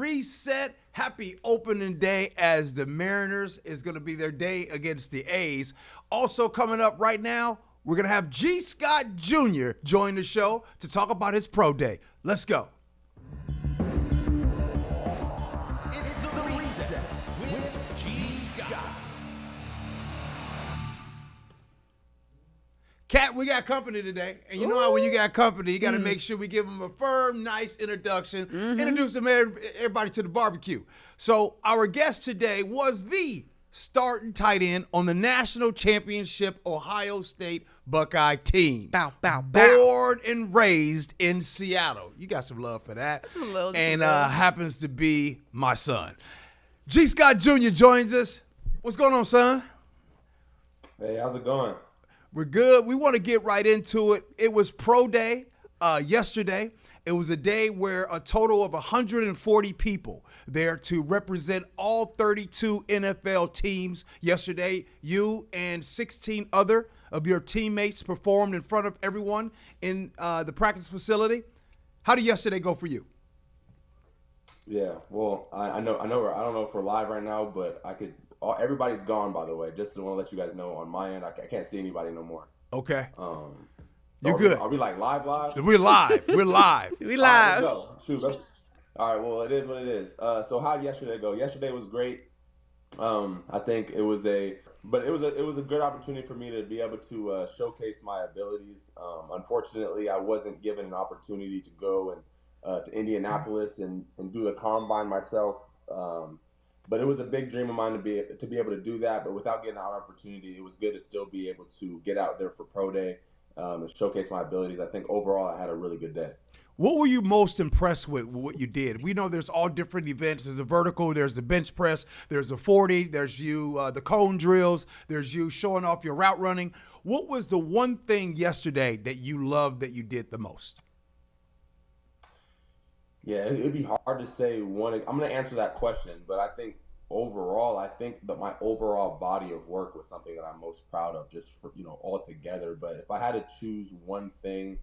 reset. Happy opening day as the Mariners is going to be their day against the A's. Also coming up right now, we're going to have G. Scott Jr. join the show to talk about his pro day. Let's go. It's the reset with G. Scott. Cat, we got company today. And you know how when you got company, you got to make sure we give them a firm, nice introduction. Introduce them everybody to the barbecue. So our guest today was the starting tight end on the national championship Ohio State Buckeye team. Bow, bow, bow. Born and raised in Seattle. You got some love for that. And happens to be my son. G. Scott Jr. joins us. What's going on, son? Hey, how's it going? We're good. We want to get right into it. It was pro day yesterday. It was a day where a total of 140 people there to represent all 32 NFL teams. Yesterday, you and 16 other of your teammates performed in front of everyone in the practice facility. How did yesterday go for you? Yeah, well, I know. I don't know if we're live right now, but everybody's gone, by the way. Just want to let you guys know on my end, I can't see anybody no more. Okay. You're good. Are we like live? We're live. We're live. We live. All right, let's go. All right, well, it is what it is. So how did yesterday go? Yesterday was great. I think it was a good opportunity for me to be able to showcase my abilities. Unfortunately, I wasn't given an opportunity to go to Indianapolis and do the combine myself. But it was a big dream of mine to be able to do that. But without getting that opportunity, it was good to still be able to get out there for pro day and showcase my abilities. I think overall I had a really good day. What were you most impressed with what you did? We know there's all different events. There's the vertical, there's the bench press, there's the 40, there's you, the cone drills, there's you showing off your route running. What was the one thing yesterday that you loved that you did the most? Yeah, it'd be hard to say one. I'm going to answer that question, but I think overall, that my overall body of work was something that I'm most proud of, just for all together. But if I had to choose one thing,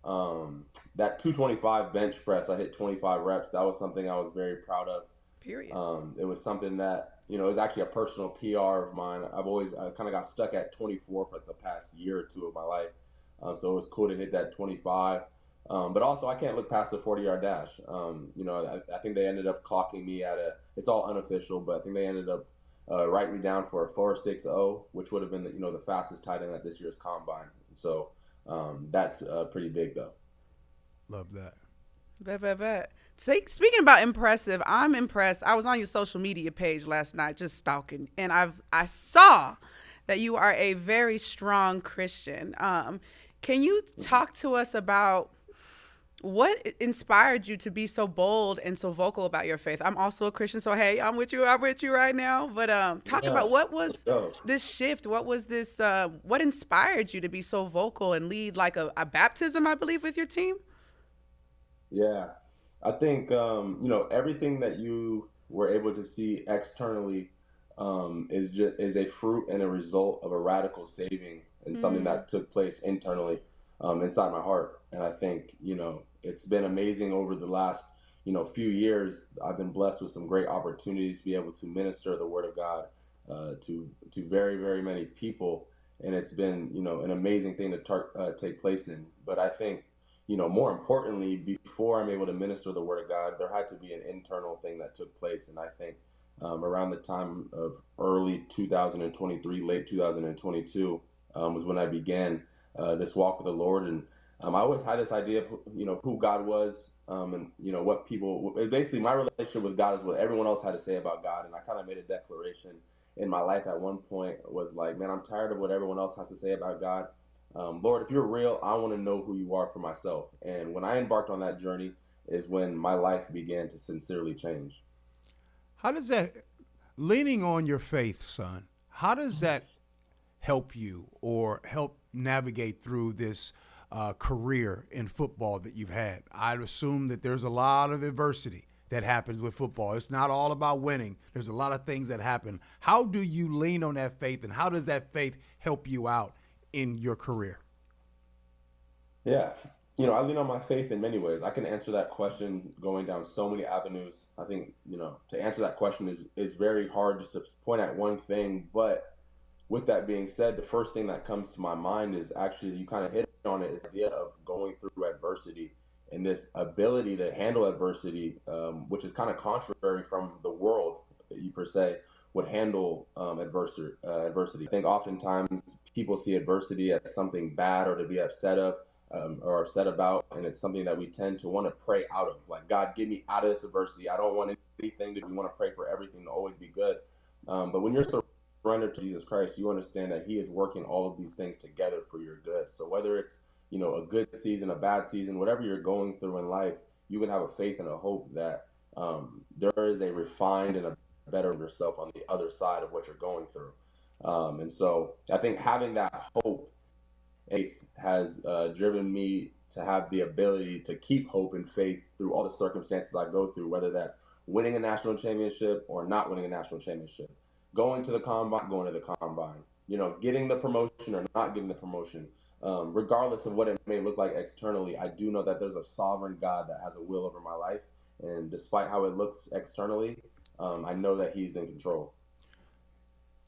that 225 bench press, I hit 25 reps. That was something I was very proud of. Period. It was something that it was actually a personal PR of mine. I kind of got stuck at 24 for like the past year or two of my life. So it was cool to hit that 25. But also, I can't look past the 40-yard dash. I think they ended up clocking me it's all unofficial, but I think they ended up writing me down for a 4.60, which would have been the fastest tight end at this year's combine. So that's pretty big, though. Love that. Bet. Speaking about impressive, I'm impressed. I was on your social media page last night just stalking, and I saw that you are a very strong Christian. Can you talk to us about what inspired you to be so bold and so vocal about your faith? I'm also a Christian, so hey, I'm with you right now. But talk about what was this shift? What was this? What inspired you to be so vocal and lead like a baptism, I believe, with your team? Yeah, I think everything that you were able to see externally is a fruit and a result of a radical saving and something that took place internally inside my heart. And I think it's been amazing over the last few years. I've been blessed with some great opportunities to be able to minister the Word of God to very, very many people, and it's been an amazing thing to take place in. But I think more importantly, before I'm able to minister the Word of God, there had to be an internal thing that took place. And I think around the time of early 2023, late 2022 was when I began this walk with the Lord. And I always had this idea of who God was, and what people basically my relationship with God is what everyone else had to say about God. And I kind of made a declaration in my life at one point, was like, man, I'm tired of what everyone else has to say about God. Lord, if you're real, I want to know who you are for myself. And when I embarked on that journey is when my life began to sincerely change. How does that, leaning on your faith, son, how does that help you or help navigate through this career in football that you've had? I'd assume that there's a lot of adversity that happens with football. It's not all about winning. There's a lot of things that happen. How do you lean on that faith, and how does that faith help you out in your career? Yeah, I lean on my faith in many ways. I can answer that question going down so many avenues. I think, to answer that question is very hard just to point at one thing. But with that being said, the first thing that comes to my mind is actually, you kind of hit on it, is the idea of going through adversity and this ability to handle adversity, which is kind of contrary from the world that you per se would handle adversity. I think oftentimes people see adversity as something bad or to be upset of, or upset about, and it's something that we tend to want to pray out of. Like, God, get me out of this adversity. I don't want anything to. We want to pray for everything to always be good. But when you're surrendered to Jesus Christ, you understand that He is working all of these things together for your good. So whether it's a good season, a bad season, whatever you're going through in life, you can have a faith and a hope that there is a refined and a better yourself on the other side of what you're going through. And so I think having that hope, faith, has driven me to have the ability to keep hope and faith through all the circumstances I go through, whether that's winning a national championship or not winning a national championship, going to the combine, going to the combine, getting the promotion or not getting the promotion. Regardless of what it may look like externally, I do know that there's a sovereign God that has a will over my life. And despite how it looks externally, I know that He's in control.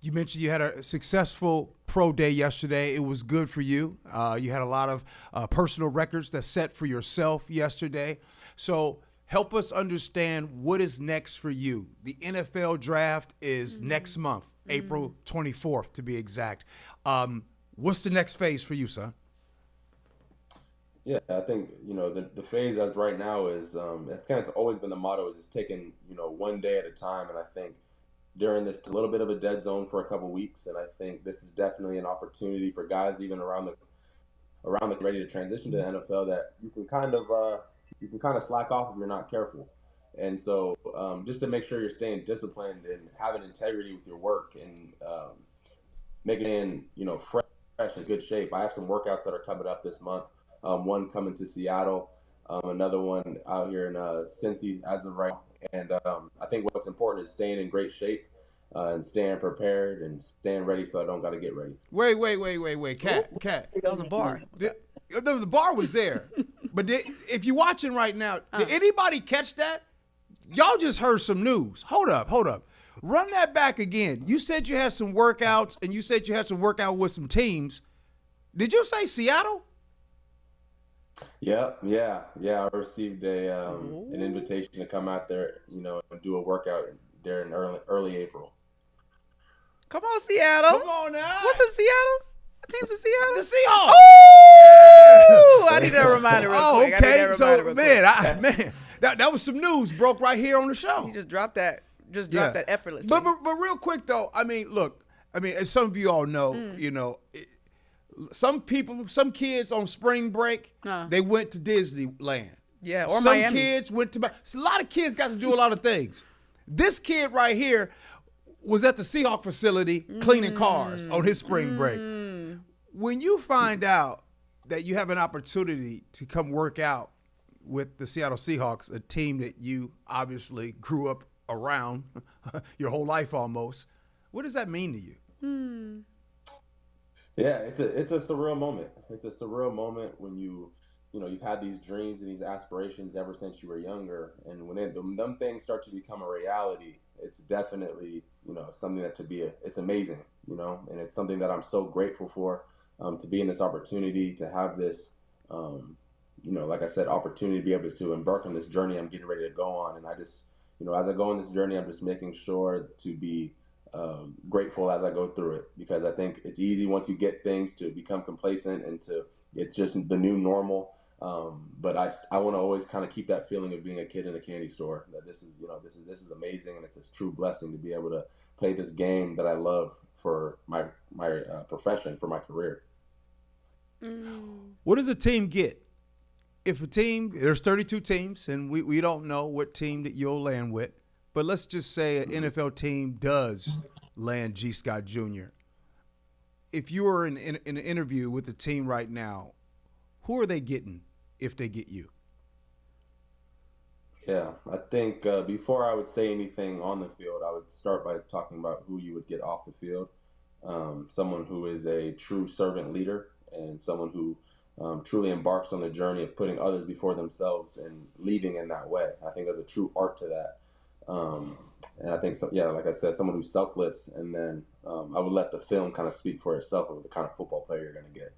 You mentioned you had a successful pro day yesterday. It was good for you. You had a lot of personal records that set for yourself yesterday. So help us understand what is next for you. The NFL draft is next month, April 24th to be exact. What's the next phase for you, son? Yeah, I think the phase as right now is it's kind of always been the motto, is just taking one day at a time, and I think during this a little bit of a dead zone for a couple weeks, and I think this is definitely an opportunity for guys even around the ready to transition to the NFL, that you can kind of slack off if you're not careful. And so just to make sure you're staying disciplined and having integrity with your work, and making fresh and good shape. I have some workouts that are coming up this month. One coming to Seattle, another one out here in Cincy as of right now. And I think what's important is staying in great shape, and staying prepared and staying ready, so I don't got to get ready. Wait, Cat. That was a bar. The bar was there. But if you're watching right now, did anybody catch that? Y'all just heard some news. Hold up. Run that back again. You said you had some workouts, and you said you had some workout with some teams. Did you say Seattle? Yeah. I received an invitation to come out there, and do a workout there in early April. Come on, Seattle. Come on now. What's in Seattle? What team's in Seattle? The Seahawks. Oh, I need that reminder real quick. Okay. So, man, that was some news broke right here on the show. You just dropped that. That effortlessly. But real quick though, look, as some of you all know, some kids on spring break, they went to Disneyland. Yeah, or some Miami. kids went to. A lot of kids got to do a lot of things. This kid right here was at the Seahawk facility cleaning cars on his spring break. When you find out that you have an opportunity to come work out with the Seattle Seahawks, a team that you obviously grew up around your whole life almost, what does that mean to you? Yeah, it's a surreal moment. It's a surreal moment when you've had these dreams and these aspirations ever since you were younger, and when them things start to become a reality, it's definitely something that it's amazing, and it's something that I'm so grateful for, to be in this opportunity, to have this, like I said, opportunity to be able to embark on this journey I'm getting ready to go on, and I just, as I go on this journey, I'm just making sure to be grateful as I go through it, because I think it's easy once you get things to become complacent and it's just the new normal. But I want to always kind of keep that feeling of being a kid in a candy store, that this is amazing, and it's a true blessing to be able to play this game that I love for my profession, for my career. What does a team get? If a team, there's 32 teams, and we don't know what team that you'll land with, but let's just say an NFL team does land G. Scott Jr. If you were in an interview with the team right now, who are they getting if they get you? Yeah, I think before I would say anything on the field, I would start by talking about who you would get off the field. Someone who is a true servant leader, and someone who truly embarks on the journey of putting others before themselves and leading in that way. I think there's a true art to that. And I think, so, yeah, like I said, someone who's selfless, and then I would let the film kind of speak for itself of the kind of football player you're going to get.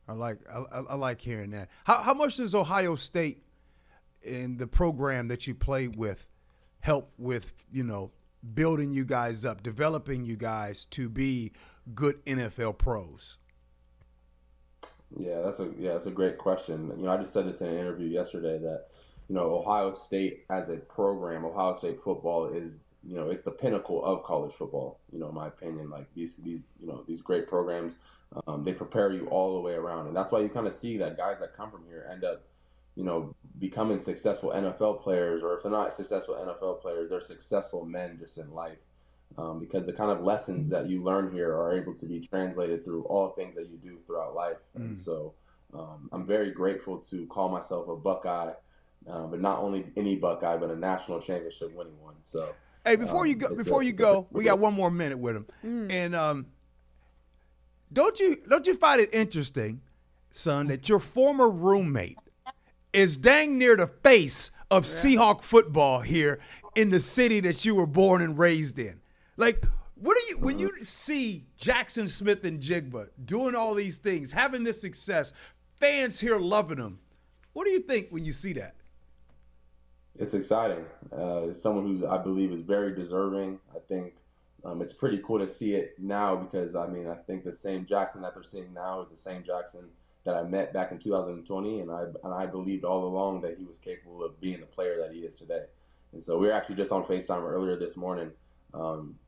I like hearing that. How much does Ohio State in the program that you played with help with, building you guys up, developing you guys to be good NFL pros? Yeah, that's a great question. I just said this in an interview yesterday that, Ohio State as a program, Ohio State football is, it's the pinnacle of college football. In my opinion, like these great programs, they prepare you all the way around, and that's why you kind of see that guys that come from here end up, becoming successful NFL players, or if they're not successful NFL players, they're successful men just in life. Because the kind of lessons that you learn here are able to be translated through all things that you do throughout life. And so I'm very grateful to call myself a Buckeye, but not only any Buckeye, but a national championship winning one. So, hey, before you go, we got one more minute with him. And don't you find it interesting, son, that your former roommate is dang near the face of Seahawk football here in the city that you were born and raised in? Like, when you see Jackson Smith and Jigba doing all these things, having this success, fans here loving them, what do you think when you see that? It's exciting. It's someone who's, I believe, is very deserving. I think it's pretty cool to see it now because, I think the same Jackson that they're seeing now is the same Jackson that I met back in 2020, and I believed all along that he was capable of being the player that he is today. And so we were actually just on FaceTime earlier this morning,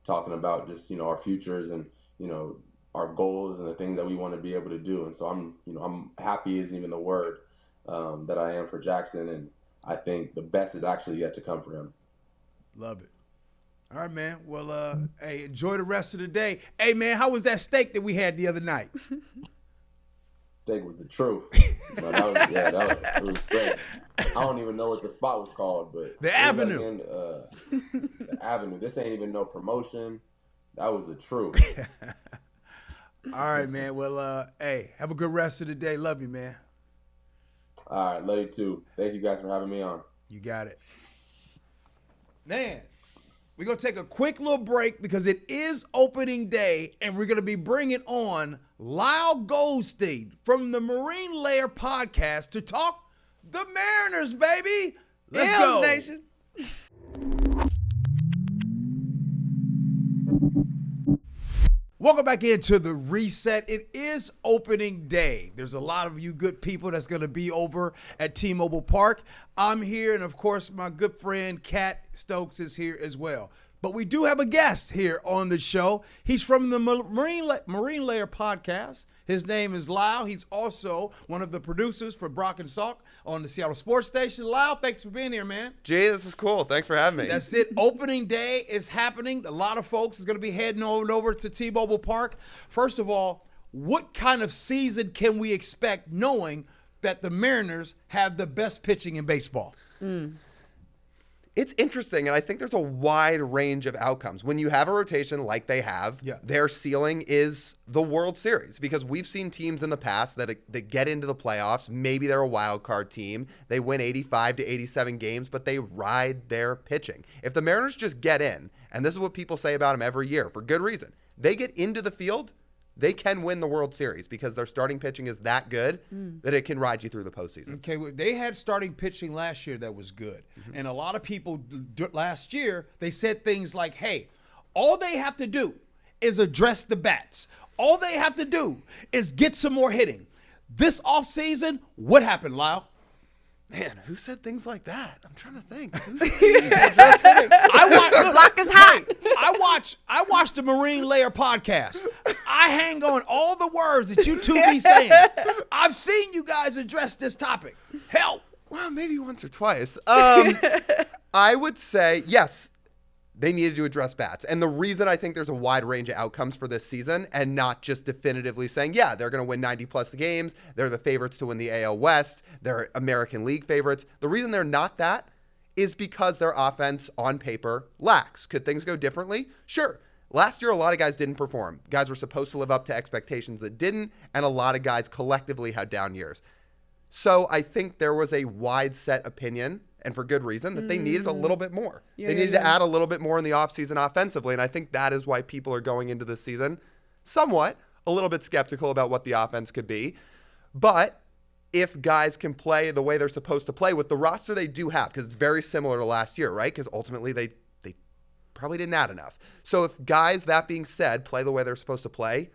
talking about just our futures and our goals and the things that we want to be able to do. And so I'm happy isn't even the word that I am for Jackson, and I think the best is actually yet to come for him. Love it. All right, man. Well, hey, enjoy the rest of the day. Hey, man, how was that steak that we had the other night? Steak was the truth. It was great. I don't even know what the spot was called, but the Avenue. The Avenue. This ain't even no promotion. That was the truth. All right, man. Well, hey, have a good rest of the day. Love you, man. All right, love you too. Thank you guys for having me on. You got it. Man, we're going to take a quick little break because it is opening day, and we're going to be bringing on Lyle Goldstein from the Marine Layer podcast to talk the Mariners, baby. Let's go. Nation. Welcome back into the reset. It is opening day. There's a lot of you good people that's going to be over at T-Mobile Park. I'm here, and of course, my good friend Kat Stokes is here as well. But we do have a guest here on the show. He's from the Marine Layer podcast. His name is Lyle. He's also one of the producers for Brock and Salk on the Seattle Sports Station. Lyle, thanks for being here, man. Gee, this is cool. Thanks for having me. That's it. Opening day is happening. A lot of folks is going to be heading on over to T-Mobile Park. First of all, what kind of season can we expect knowing that the Mariners have the best pitching in baseball? It's interesting, and I think there's a wide range of outcomes. When you have a rotation like they have, their ceiling is the World Series, because we've seen teams in the past that get into the playoffs. Maybe they're a wild card team. They win 85 to 87 games, but they ride their pitching. If the Mariners just get in, and this is what people say about them every year for good reason, they get into the field, they can win the World Series because their starting pitching is that good that it can ride you through the postseason. Okay, well, they had starting pitching last year that was good. And a lot of people last year, they said things like, hey, all they have to do is address the bats. All they have to do is get some more hitting. This offseason, what happened, Lyle? Man, who said things like that? I'm trying to think. Block is hot. I watch the Marine Layer podcast. I hang on all the words that you two be saying. I've seen you guys address this topic. Help. Well, maybe once or twice. I would say, yes, they needed to address bats. And the reason I think there's a wide range of outcomes for this season and not just definitively saying, yeah, they're going to win 90-plus games. They're the favorites to win the AL West. They're American League favorites. The reason they're not that is because their offense on paper lacks. Could things go differently? Sure. Last year, a lot of guys didn't perform. Guys were supposed to live up to expectations that didn't, and a lot of guys collectively had down years. So I think there was a wide set opinion, and for good reason, that they needed a little bit more. They needed to add a little bit more in the offseason offensively, and I think that is why people are going into this season somewhat a little bit skeptical about what the offense could be. But if guys can play the way they're supposed to play with the roster they do have, because it's very similar to last year, right? Because ultimately they probably didn't add enough. So if guys, that being said, play the way they're supposed to play,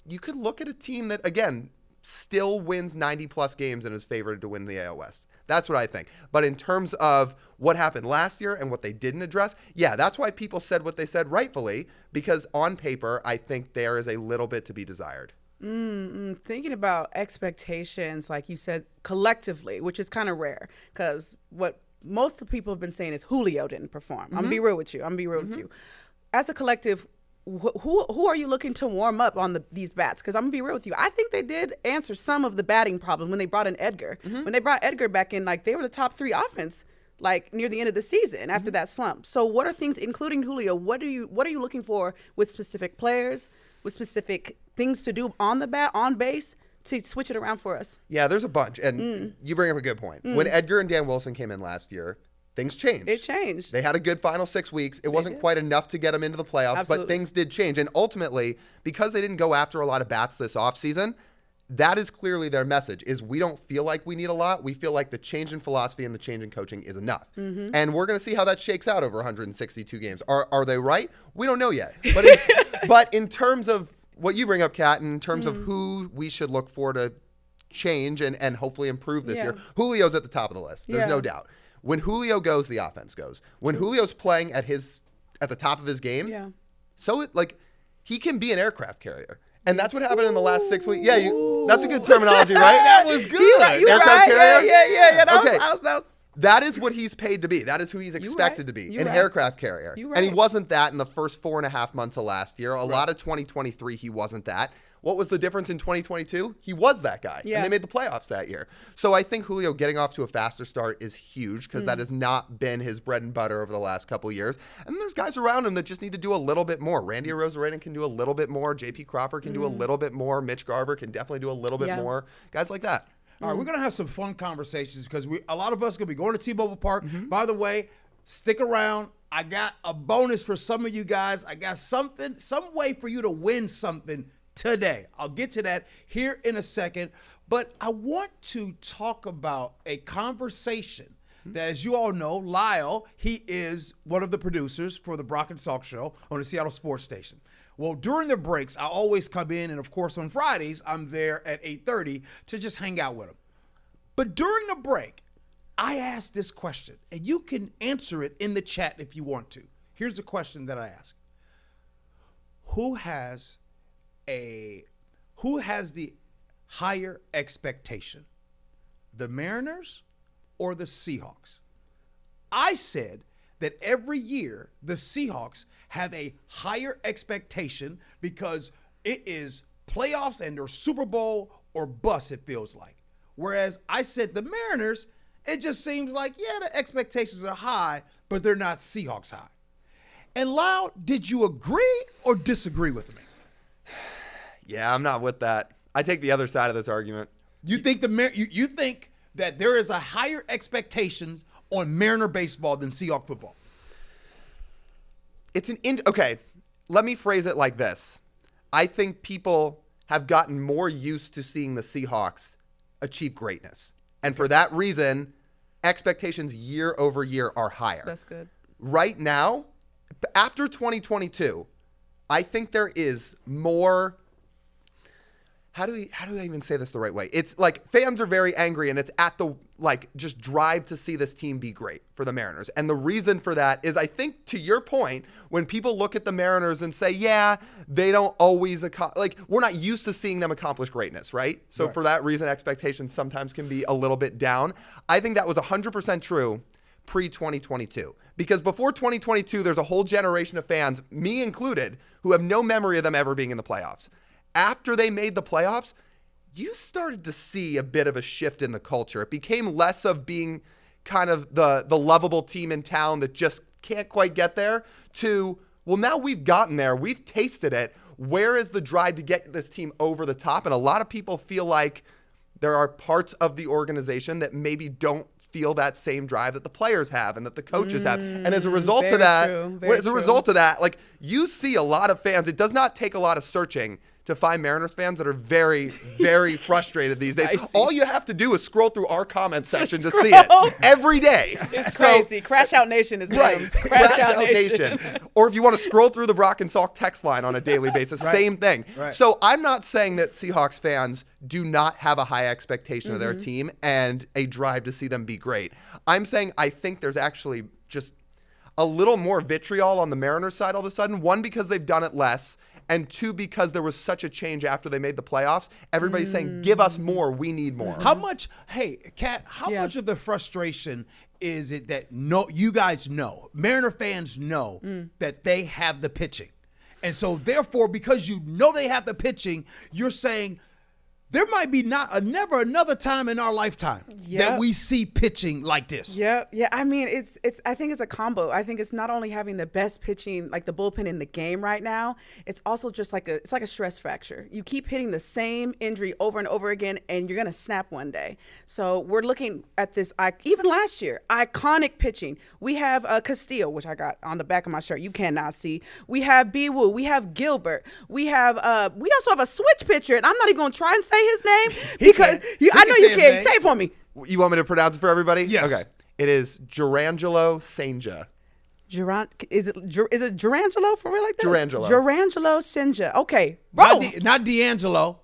you could look at a team that, again, still wins 90-plus games and is favored to win the AL West. That's what I think. But in terms of what happened last year and what they didn't address, yeah, that's why people said what they said rightfully, because on paper, I think there is a little bit to be desired. Thinking about expectations, like you said, collectively, which is kind of rare, because what most of the people have been saying is Julio didn't perform. I'm going to be real with you. As a collective, who are you looking to warm up on these bats? Because I'm going to be real with you. I think they did answer some of the batting problem when they brought in Edgar. When they brought Edgar back in, like, they were the top 3 offense, like, near the end of the season after that slump. So what are things, including Julio, what are you looking for with specific players, with specific things to do on the bat, on base, to switch it around for us? Yeah, there's a bunch. And you bring up a good point. When Edgar and Dan Wilson came in last year, things changed. It changed. They had a good final 6 weeks. It wasn't quite enough to get them into the playoffs, but things did change. And ultimately, because they didn't go after a lot of bats this offseason, that is clearly their message, is we don't feel like we need a lot. We feel like the change in philosophy and the change in coaching is enough. And we're going to see how that shakes out over 162 games. Are they right? We don't know yet. But in terms of what you bring up, Kat, in terms of who we should look for to change and hopefully improve this year, Julio's at the top of the list. There's no doubt. When Julio goes, the offense goes. When Julio's playing at the top of his game, he can be an aircraft carrier. And that's what happened in the last 6 weeks. Yeah, that's a good terminology, right? That was good. You Aircraft carrier? Yeah. Okay. That is what he's paid to be. That is who he's expected to be, an aircraft carrier. And he wasn't that in the first 4.5 months of last year. A lot of 2023, he wasn't that. What was the difference in 2022? He was that guy. And they made the playoffs that year. So I think Julio getting off to a faster start is huge, because that has not been his bread and butter over the last couple of years. And there's guys around him that just need to do a little bit more. Randy Arozarena can do a little bit more. J.P. Crawford can do a little bit more. Mitch Garver can definitely do a little bit more. Guys like that. All right, we're going to have some fun conversations, because a lot of us are going to be going to T-Mobile Park. By the way, stick around. I got a bonus for some of you guys. I got some way for you to win something today. I'll get to that here in a second. But I want to talk about a conversation that, as you all know, Lyle, he is one of the producers for the Brock and Salk Show on the Seattle Sports Station. Well, during the breaks, I always come in, and of course on Fridays, I'm there at 8:30 to just hang out with him. But during the break, I asked this question, and you can answer it in the chat if you want to. Here's the question that I asked. Who has the higher expectation, the Mariners or the Seahawks? I said that every year the Seahawks have a higher expectation, because it is playoffs and they're Super Bowl or bust, it feels like. Whereas I said the Mariners, it just seems like, yeah, the expectations are high, but they're not Seahawks high. And Lyle, did you agree or disagree with me? Yeah, I'm not with that. I take the other side of this argument. You think you think that there is a higher expectation on Mariner baseball than Seahawk football? Okay, let me phrase it like this. I think people have gotten more used to seeing the Seahawks achieve greatness. And for that reason, expectations year over year are higher. That's good. Right now, after 2022, I think there is more. How do I even say this the right way? It's like fans are very angry, and it's at the just drive to see this team be great for the Mariners. And the reason for that is, I think, to your point, when people look at the Mariners and say, yeah, they don't always we're not used to seeing them accomplish greatness, right? So for that reason, expectations sometimes can be a little bit down. I think that was 100% true pre-2022, because before 2022, there's a whole generation of fans, me included, who have no memory of them ever being in the playoffs. After they made the playoffs, you started to see a bit of a shift in the culture. It became less of being kind of the lovable team in town that just can't quite get there, to well, now we've gotten there. We've tasted it. Where is the drive to get this team over the top? And a lot of people feel like there are parts of the organization that maybe don't feel that same drive that the players have and that the coaches have. And as a result of that, like, you see a lot of fans, it does not take a lot of searching to find Mariners fans that are very, very frustrated these days. All you have to do is scroll through our comment section to see it every day. It's crazy. Crash Out Nation is right. Crash Out Nation. Or if you want to scroll through the Brock and Salk text line on a daily basis, same thing. Right. So I'm not saying that Seahawks fans do not have a high expectation of their team and a drive to see them be great. I'm saying I think there's actually just a little more vitriol on the Mariners side all of a sudden. One, because they've done it less. And two, because there was such a change after they made the playoffs. Everybody's saying, give us more. We need more. How much, hey, Kat, how much of the frustration is it that you guys know, Mariner fans know that they have the pitching? And so, therefore, because you know they have the pitching, you're saying, there might be never another time in our lifetime that we see pitching like this. Yeah. I mean, it's. I think it's a combo. I think it's not only having the best pitching, like the bullpen in the game right now. It's also just like it's like a stress fracture. You keep hitting the same injury over and over again, and you're gonna snap one day. So we're looking at this. Even last year, iconic pitching. We have Castillo, which I got on the back of my shirt. You cannot see. We have B. Woo. We have Gilbert. We have. We also have a switch pitcher, and I'm not even gonna try and say his name because I know you can. Say it for me. You want me to pronounce it for everybody? Yes. Okay. It is Jurangelo Senja. Is it Jurangelo for real like that? Jurangelo Senja. Okay. Bro. Not D'Angelo.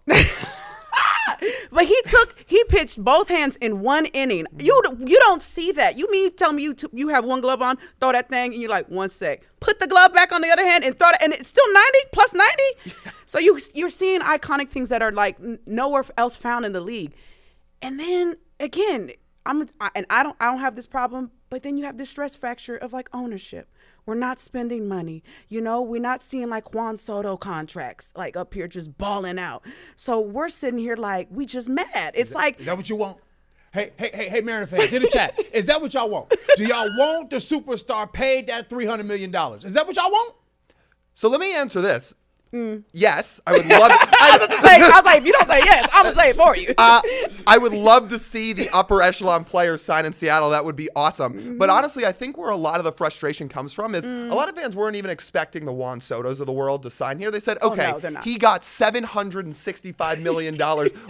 But he pitched both hands in one inning. You don't see that. You mean tell me you have one glove on, throw that thing, and you're like, 1 sec. Put the glove back on the other hand and throw it, and it's still 90 plus 90. So you're seeing iconic things that are like nowhere else found in the league. And then again, I don't have this problem, but then you have this stress fracture of like ownership. We're not spending money. We're not seeing like Juan Soto contracts like up here just balling out. So we're sitting here like we just mad. It's like, is that what you want? Hey, Mariner fans, in the chat, is that what y'all want? Do y'all want the superstar paid that $300 million? Is that what y'all want? So let me answer this. Yes, I would love. I was like, if you don't say yes, I'm gonna say it for you. I would love to see the upper echelon players sign in Seattle. That would be awesome. But honestly, I think where a lot of the frustration comes from is a lot of fans weren't even expecting the Juan Sotos of the world to sign here. They said, okay, he got $765 million.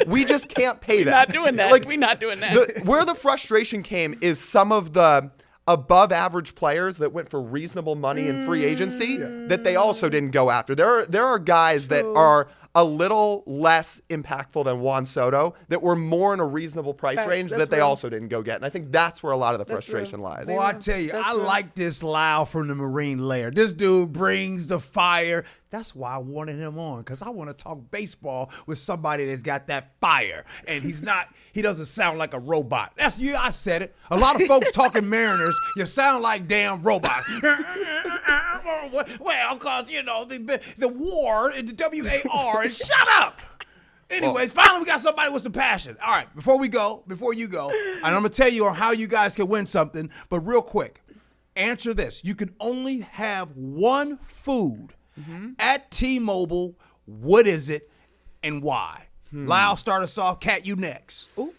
We just can't pay that. Not doing that. Like, we're not doing that. Where the frustration came is some of the above average players that went for reasonable money in free agency that they also didn't go after. There are guys that are a little less impactful than Juan Soto that were more in a reasonable price range that they also didn't go get. And I think that's where a lot of the frustration lies. Well, I tell you, I like this Lyle from the Marine Lair. This dude brings the fire. That's why I wanted him on, because I want to talk baseball with somebody that's got that fire. And he doesn't sound like a robot. That's you. I said it. A lot of folks talking Mariners, you sound like damn robots. Well, because, the war, the WAR, and shut up. Anyways, finally we got somebody with some passion. All right, before you go, and I'm going to tell you on how you guys can win something, but real quick, answer this. You can only have one food at T-Mobile. What is it and why? Lyle, start us off. Kat, you next. Ooh.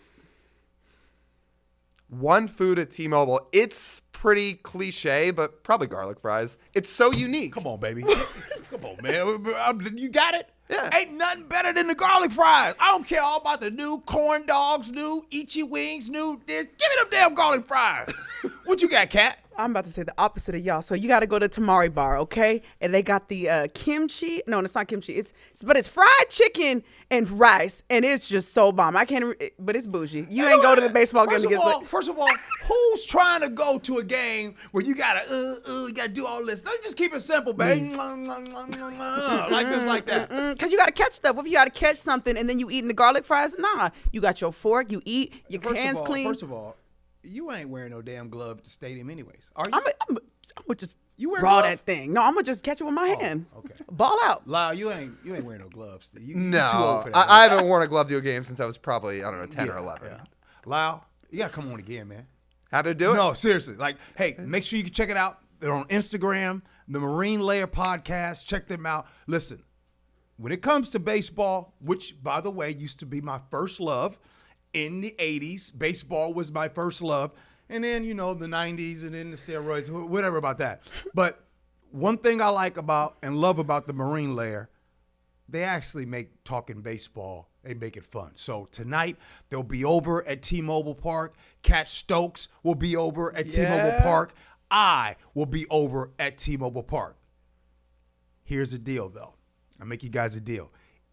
One food at T-Mobile. It's pretty cliche, but probably garlic fries. It's so unique. Come on, baby. Come on, man. You got it? Yeah. Ain't nothing better than the garlic fries. I don't care all about the new corn dogs, new Ichi wings, new this. Give me them damn garlic fries. What you got, Kat? I'm about to say the opposite of y'all. So you got to go to Tamari Bar, okay? And they got the kimchi. No, it's not kimchi. But it's fried chicken and rice, and it's just so bomb. But it's bougie. You ain't go to the baseball game to get it. First of all, who's trying to go to a game where you gotta do all this? Let's just keep it simple, baby. Like this, like that. Because you got to catch stuff. If you got to catch something and then you eating the garlic fries, nah. You got your fork. You eat. Your hands clean. First of all, you ain't wearing no damn glove at the stadium anyways, are you? I'm gonna just raw glove? That thing. No, I'm gonna just catch it with my hand. Okay. Ball out. Lyle, you ain't wearing no gloves. You too old No, for that. I haven't worn a glove to a game since I was probably, 10 or 11. Yeah. Lyle, you gotta come on again, man. Happy to do it? No, seriously. Like, hey, make sure you can check it out. They're on Instagram. the Marine Layer podcast. Check them out. Listen, when it comes to baseball, which, by the way, used to be my first love in the 80s, baseball was my first love. And then, the 90s and then the steroids, whatever about that. But one thing I like about and love about the Marine Layer, they actually make talking baseball, they make it fun. So tonight, they'll be over at T-Mobile Park. Cat Stokes will be over at T-Mobile Park. I will be over at T-Mobile Park. Here's the deal, though. I'll make you guys a deal.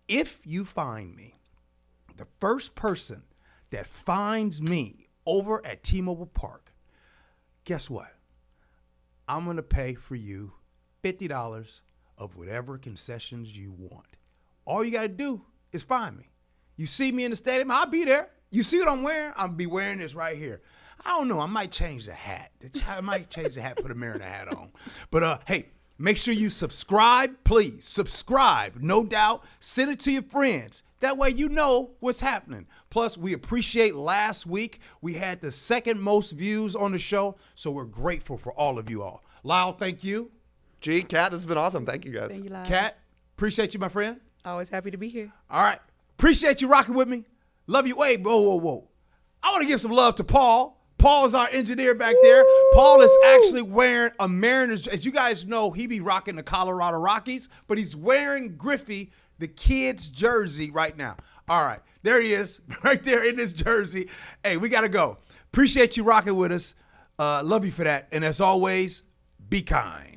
If you find me, the first person that finds me over at T-Mobile Park, guess what? I'm going to pay for you $50 of whatever concessions you want. All you got to do is find me. You see me in the stadium, I'll be there. You see what I'm wearing? I'll be wearing this right here. I don't know. I might change the hat. I might change the hat, put a Mariner hat on. But, hey, make sure you subscribe, please. Subscribe, no doubt. Send it to your friends. That way you know what's happening. Plus, we appreciate last week. We had the second most views on the show, so we're grateful for all of you all. Lyle, thank you. G, Kat, this has been awesome. Thank you, guys. Thank you, Lyle. Kat, appreciate you, my friend. Always happy to be here. All right. Appreciate you rocking with me. Love you. Wait, whoa. I want to give some love to Paul. Paul is our engineer back there. Paul is actually wearing a Mariners. As you guys know, he be rocking the Colorado Rockies, but he's wearing Griffey, the kid's jersey right now. All right. There he is right there in his jersey. Hey, we got to go. Appreciate you rocking with us. Love you for that. And as always, be kind.